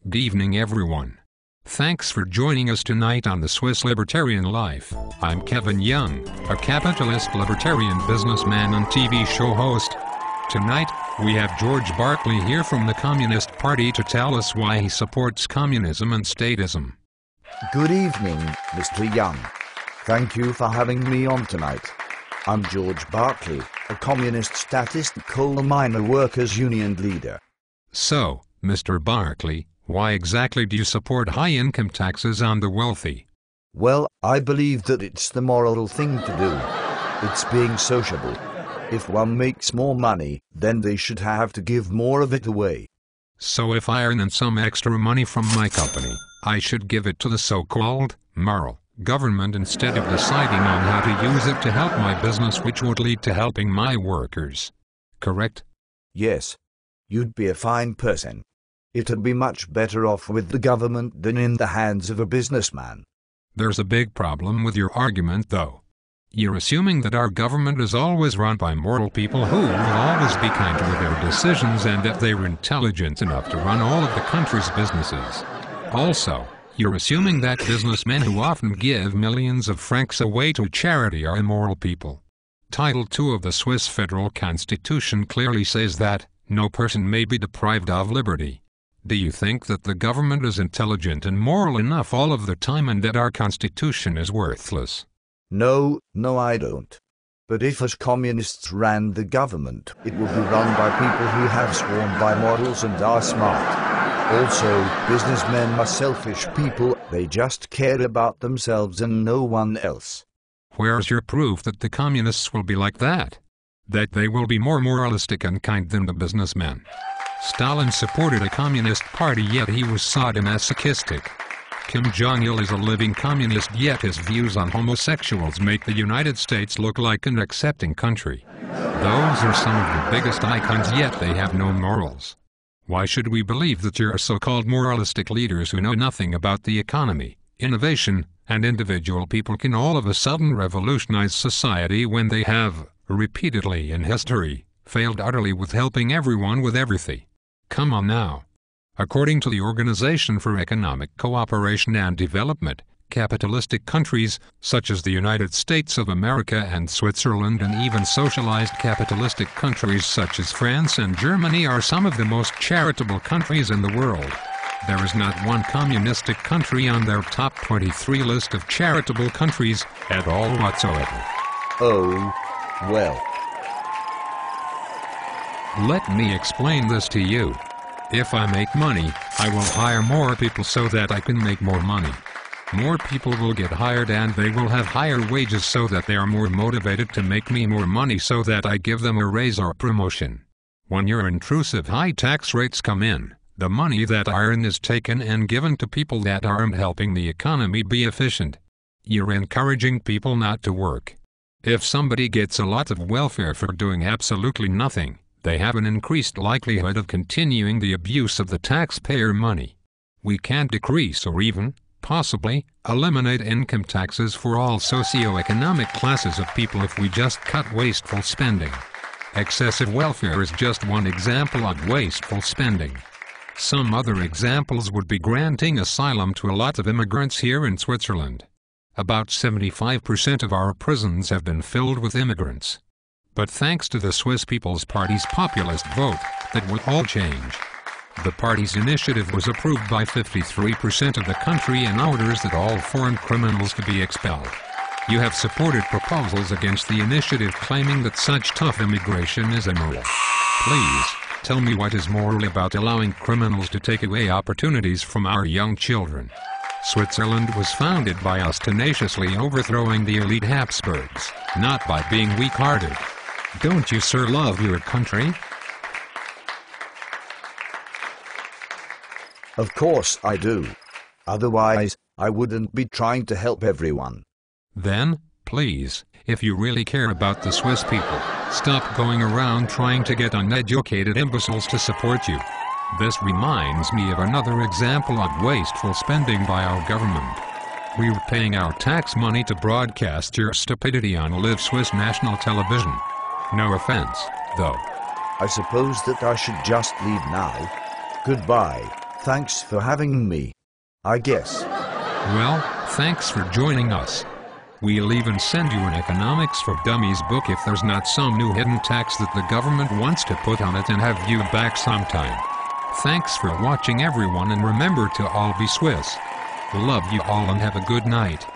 Good evening everyone. Thanks for joining us tonight on the Swiss Libertarian Life. I'm Kevin Young, a capitalist libertarian businessman and TV show host. Tonight, we have George Barclay here from the Communist Party to tell us why he supports communism and statism. Good evening, Mr. Young. Thank you for having me on tonight. I'm George Barclay, a communist statist and coal miner workers' union leader. So, Mr. Barclay, why exactly do you support high income taxes on the wealthy? Well, I believe that it's the moral thing to do. It's being sociable. If one makes more money, then they should have to give more of it away. So if I earn some extra money from my company, I should give it to the so-called moral government instead of deciding on how to use it to help my business, which would lead to helping my workers. Correct? Yes. You'd be a fine person. It'd be much better off with the government than in the hands of a businessman. There's a big problem with your argument though. You're assuming that our government is always run by moral people who will always be kind with their decisions and that they're intelligent enough to run all of the country's businesses. Also, you're assuming that businessmen who often give millions of francs away to charity are immoral people. Title II of the Swiss Federal Constitution clearly says that no person may be deprived of liberty. Do you think that the government is intelligent and moral enough all of the time and that our constitution is worthless? No, I don't. But if as communists ran the government, it would be run by people who have sworn by morals and are smart. Also, businessmen are selfish people, they just care about themselves and no one else. Where's your proof that the communists will be like that? That they will be more moralistic and kind than the businessmen? Stalin supported a communist party yet he was sadomasochistic. Kim Jong-il is a living communist yet his views on homosexuals make the United States look like an accepting country. Those are some of the biggest icons yet they have no morals. Why should we believe that your so-called moralistic leaders who know nothing about the economy, innovation, and individual people can all of a sudden revolutionize society when they have, repeatedly in history, failed utterly with helping everyone with everything? Come on now. According to the Organization for Economic Cooperation and Development, capitalistic countries, such as the United States of America and Switzerland and even socialized capitalistic countries such as France and Germany are some of the most charitable countries in the world. There is not one communistic country on their top 23 list of charitable countries at all whatsoever. Oh, well. Let me explain this to you. If I make money, I will hire more people so that I can make more money. More people will get hired and they will have higher wages so that they are more motivated to make me more money so that I give them a raise or promotion. When your intrusive high tax rates come in, the money that I earn is taken and given to people that aren't helping the economy be efficient. You're encouraging people not to work. If somebody gets a lot of welfare for doing absolutely nothing, they have an increased likelihood of continuing the abuse of the taxpayer money. We can't decrease or even, possibly, eliminate income taxes for all socioeconomic classes of people if we just cut wasteful spending. Excessive welfare is just one example of wasteful spending. Some other examples would be granting asylum to a lot of immigrants here in Switzerland. About 75% of our prisons have been filled with immigrants. But thanks to the Swiss People's Party's populist vote, that will all change. The party's initiative was approved by 53% of the country and orders that all foreign criminals to be expelled. You have supported proposals against the initiative claiming that such tough immigration is immoral. Please, tell me what is moral about allowing criminals to take away opportunities from our young children. Switzerland was founded by us tenaciously overthrowing the elite Habsburgs, not by being weak-hearted. Don't you, sir, love your country? Of course I do. Otherwise, I wouldn't be trying to help everyone. Then, please, if you really care about the Swiss people, stop going around trying to get uneducated imbeciles to support you. This reminds me of another example of wasteful spending by our government. We're paying our tax money to broadcast your stupidity on live Swiss national television. No offense, though. I suppose that I should just leave now. Goodbye. Thanks for having me, I guess. Well, thanks for joining us. We'll even send you an Economics for Dummies book if there's not some new hidden tax that the government wants to put on it and have you back sometime. Thanks for watching everyone, and remember to all be Swiss. Love you all and have a good night.